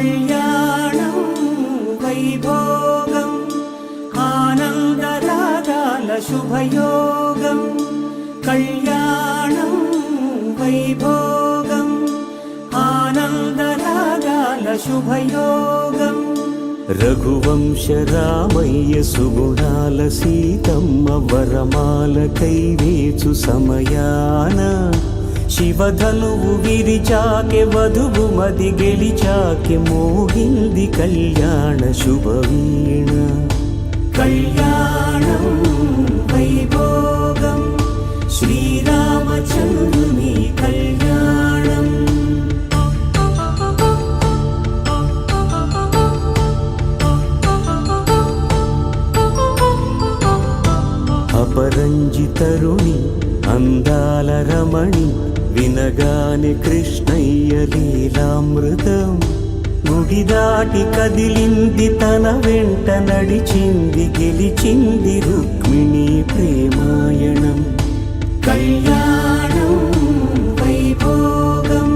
కళ్యాణం వైభోగం ఆనందరాగాల శుభయోగం కళ్యాణం వైభోగం ఆనందరాగాల శుభయోగం రఘువంశ రామయ్య సుగుణాల సీతమ్మ వరమాల కైవేచు సమయాన శివధనువు విరిచాకె వధువు మది గెలిచాకె మోగింది కళ్యాణ శుభవీణ కళ్యాణం వైభోగం శ్రీరామచంద్రుని కళ్యాణం అపరంజి తరుణి అందాల రమణి వినగానే కృష్ణయ్య లీలామృతం గుడి దాటి కదిలింది తన వెంట నడిచింది గెలిచింది రుక్మిణి ప్రేమాయణం కళ్యాణం వైభోగం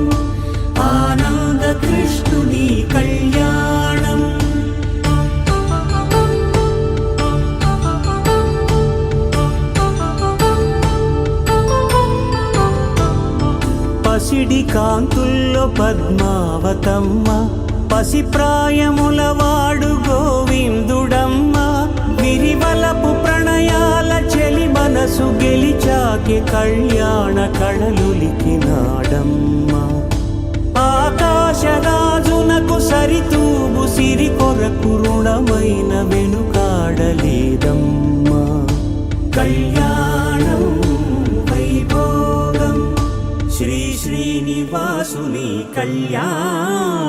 ఆనంద కృష్ణుని కళ్యాణం పసిడి కాంతుల్లో పద్మావతమ్మ పసిప్రాయముల వాడు గోవిందుడమ్మ విరివలపు ప్రణయాల చెలి మనసు గెలిచాకే కళ్యాణ కళలులికినాడమ్మ ఆకాశరాజునకు సరితూబు సిరి కొరకు రుణమైన వెనుకాడలేదమ్మ కళ్యాణం వైభోగం శ్రీ శ్రీనివాసుని కళ్యాణం